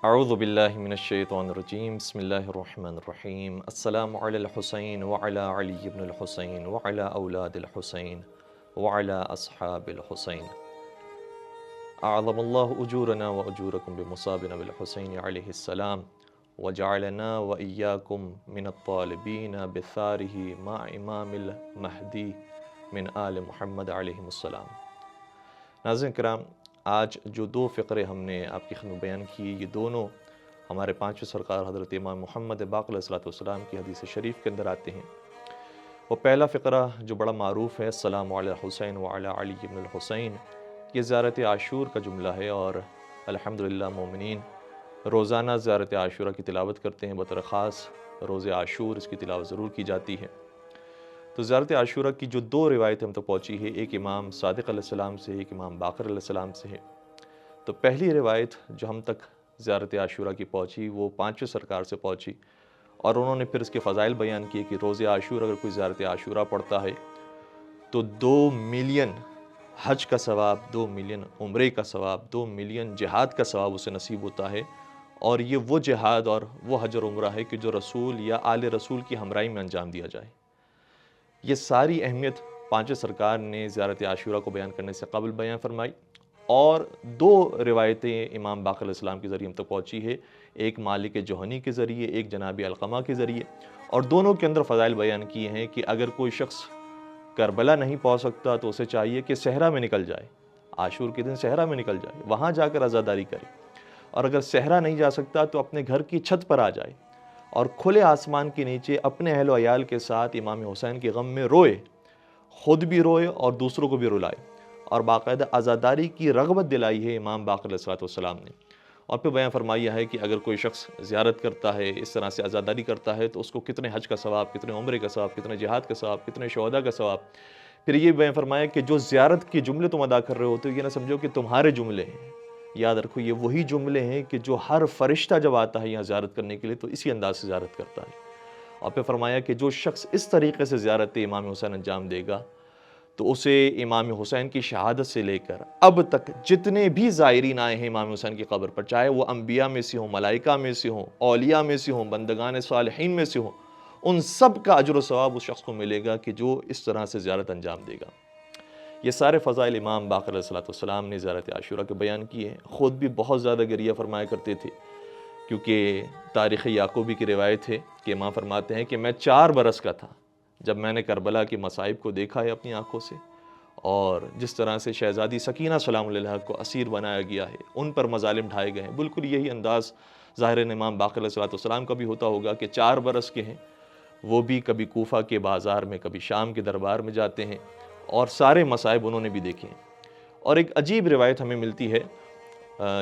اعوذ باللہ من الشیطان الرجیم بسم اللہ الرحمن الرحیم السلام علی الحسین وعلی علی بن الحسین وعلی اولاد الحسین وعلی اصحاب الحسین اعظم اللہ اجورنا واجورکم بمصابنا بالحسین علیہ السلام وجعلنا وإیاکم من الطالبین بثارہ مع امام المہدی من آل محمد علیہ السلام۔ ناظرین کرام، آج جو دو فقرے ہم نے آپ کی خدمت بیان کی، یہ دونوں ہمارے پانچویں سرکار حضرت امام محمد باقر علیہ السلام کی حدیث شریف کے اندر آتے ہیں۔ وہ پہلا فقرہ جو بڑا معروف ہے، السلام علی الحسین وعلی علی بن الحسین، یہ زیارت عاشور کا جملہ ہے، اور الحمدللہ مومنین روزانہ زیارت عاشورہ کی تلاوت کرتے ہیں، بطور خاص روز عاشور اس کی تلاوت ضرور کی جاتی ہے۔ تو زیارت عاشورہ کی جو دو روایتیں ہم تک پہنچی ہے، ایک امام صادق علیہ السلام سے، ایک امام باقر علیہ السلام سے ہے۔ تو پہلی روایت جو ہم تک زیارت عاشورہ کی پہنچی وہ پانچویں سرکار سے پہنچی، اور انہوں نے پھر اس کے فضائل بیان کیے کہ روز عاشور اگر کوئی زیارت عاشورہ پڑھتا ہے تو 2 ملین حج کا ثواب، 2 ملین عمرے کا ثواب، 2 ملین جہاد کا ثواب اسے نصیب ہوتا ہے، اور یہ وہ جہاد اور وہ حج اور عمرہ ہے کہ جو رسول یا آل رسول کی ہمراہی میں انجام دیا جائے۔ یہ ساری اہمیت پانچویں سرکار نے زیارت عاشورہ کو بیان کرنے سے قبل بیان فرمائی، اور 2 روایتیں امام باقر علیہ السلام کے ذریعے ہم تک پہنچی ہے، ایک مالک جوہنی کے ذریعے، ایک جناب علقمہ کے ذریعے، اور دونوں کے اندر فضائل بیان کیے ہیں کہ اگر کوئی شخص کربلا نہیں پہنچ سکتا تو اسے چاہیے کہ صحرا میں نکل جائے، عاشور کے دن صحرا میں نکل جائے، وہاں جا کر عزاداری کرے، اور اگر صحرا نہیں جا سکتا تو اپنے گھر کی چھت پر آ جائے اور کھلے آسمان کے نیچے اپنے اہل و عیال کے ساتھ امام حسین کے غم میں روئے، خود بھی روئے اور دوسروں کو بھی رلائے، اور باقاعدہ عزاداری کی رغبت دلائی ہے امام باقر علیہ السلام نے۔ اور پھر بیان فرمایا ہے کہ اگر کوئی شخص زیارت کرتا ہے، اس طرح سے عزاداری کرتا ہے، تو اس کو کتنے حج کا ثواب، کتنے عمرے کا ثواب، کتنے جہاد کا ثواب، کتنے شہداء کا ثواب۔ پھر یہ بیان فرمایا کہ جو زیارت کے جملے تم ادا کر رہے ہوتے ہو، یہ نہ سمجھو کہ تمہارے جملے ہیں، یاد رکھو یہ وہی جملے ہیں کہ جو ہر فرشتہ جب آتا ہے یہاں زیارت کرنے کے لیے تو اسی انداز سے زیارت کرتا ہے۔ اور پھر فرمایا کہ جو شخص اس طریقے سے زیارت امام حسین انجام دے گا تو اسے امام حسین کی شہادت سے لے کر اب تک جتنے بھی زائرین آئے ہیں امام حسین کی قبر پر، چاہے وہ انبیاء میں سے ہوں، ملائکہ میں سے ہوں، اولیاء میں سے ہوں، بندگان صالحین میں سے ہوں، ان سب کا اجر و ثواب اس شخص کو ملے گا کہ جو اس طرح سے زیارت انجام دے گا۔ یہ سارے فضائل امام باقر علیہ السلام نے زیارت عاشورہ کے بیان کیے ہیں۔ خود بھی بہت زیادہ گریہ فرمایا کرتے تھے، کیونکہ تاریخ یعقوبی کی روایت ہے کہ امام فرماتے ہیں کہ میں 4 برس کا تھا جب میں نے کربلا کی مصائب کو دیکھا ہے اپنی آنکھوں سے، اور جس طرح سے شہزادی سکینہ سلام علیہ کو اسیر بنایا گیا ہے، ان پر مظالم ڈھائے گئے ہیں، بالکل یہی انداز ظاہر امام باقر علیہ السلام کا بھی ہوتا ہوگا کہ 4 برس کے ہیں، وہ بھی کبھی کوفہ کے بازار میں، کبھی شام کے دربار میں جاتے ہیں، اور سارے مصائب انہوں نے بھی دیکھے ہیں۔ اور ایک عجیب روایت ہمیں ملتی ہے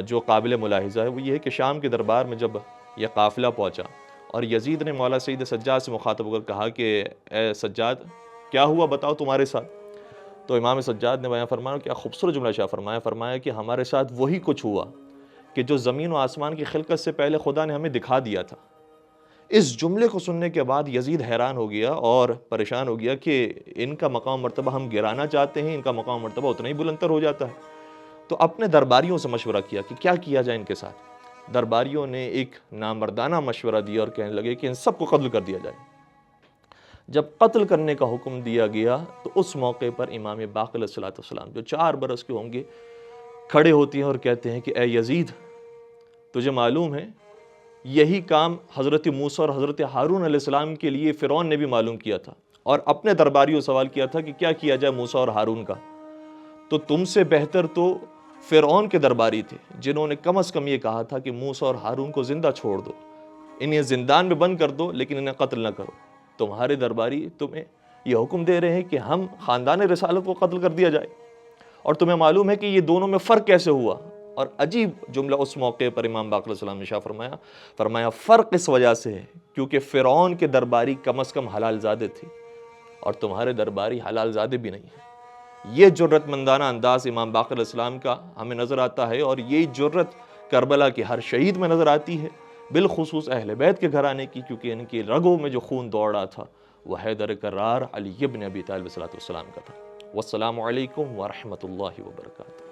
جو قابل ملاحظہ ہے، وہ یہ ہے کہ شام کے دربار میں جب یہ قافلہ پہنچا اور یزید نے مولا سید سجاد سے مخاطب ہو کر کہا کہ اے سجاد کیا ہوا، بتاؤ تمہارے ساتھ۔ تو امام سجاد نے بیان فرمایا، کیا خوبصورت جملہ شاہ فرمایا کہ ہمارے ساتھ وہی کچھ ہوا کہ جو زمین و آسمان کی خلقت سے پہلے خدا نے ہمیں دکھا دیا تھا۔ اس جملے کو سننے کے بعد یزید حیران ہو گیا اور پریشان ہو گیا کہ ان کا مقام مرتبہ ہم گرانا چاہتے ہیں، ان کا مقام مرتبہ اتنا ہی بلندتر ہو جاتا ہے۔ تو اپنے درباریوں سے مشورہ کیا کہ کیا کیا جائے ان کے ساتھ۔ درباریوں نے ایک نامردانہ مشورہ دیا اور کہنے لگے کہ ان سب کو قتل کر دیا جائے۔ جب قتل کرنے کا حکم دیا گیا تو اس موقع پر امام باقر علیہ السلام جو 4 برس کے ہوں گے کھڑے ہوتے ہیں اور کہتے ہیں کہ اے یزید، تجھے معلوم ہے یہی کام حضرت موسیٰ اور حضرت ہارون علیہ السلام کے لیے فرعون نے بھی معلوم کیا تھا، اور اپنے درباریوں سوال کیا تھا کہ کیا کیا جائے موسیٰ اور ہارون کا، تو تم سے بہتر تو فرعون کے درباری تھے جنہوں نے کم از کم یہ کہا تھا کہ موسیٰ اور ہارون کو زندہ چھوڑ دو، انہیں زندان میں بند کر دو لیکن انہیں قتل نہ کرو۔ تمہارے درباری تمہیں یہ حکم دے رہے ہیں کہ ہم خاندان رسالت کو قتل کر دیا جائے، اور تمہیں معلوم ہے کہ یہ دونوں میں فرق کیسے ہوا۔ اور عجیب جملہ اس موقع پر امام باقر علیہ السلام نے شاہ فرمایا فرق اس وجہ سے ہے کیونکہ فرعون کے درباری کم از کم حلال زادے تھے اور تمہارے درباری حلال زادے بھی نہیں ہیں۔ یہ جرت مندانہ انداز امام باقر علیہ السلام کا ہمیں نظر آتا ہے، اور یہ جرت کربلا کے ہر شہید میں نظر آتی ہے، بالخصوص اہل بیت کے گھرانے کی، کیونکہ ان کی رگوں میں جو خون دوڑ رہا تھا وہ حیدر کرار علی ابن ابی طالب علیہ السلام کا تھا۔ والسلام علیکم ورحمۃ اللہ وبرکاتہ۔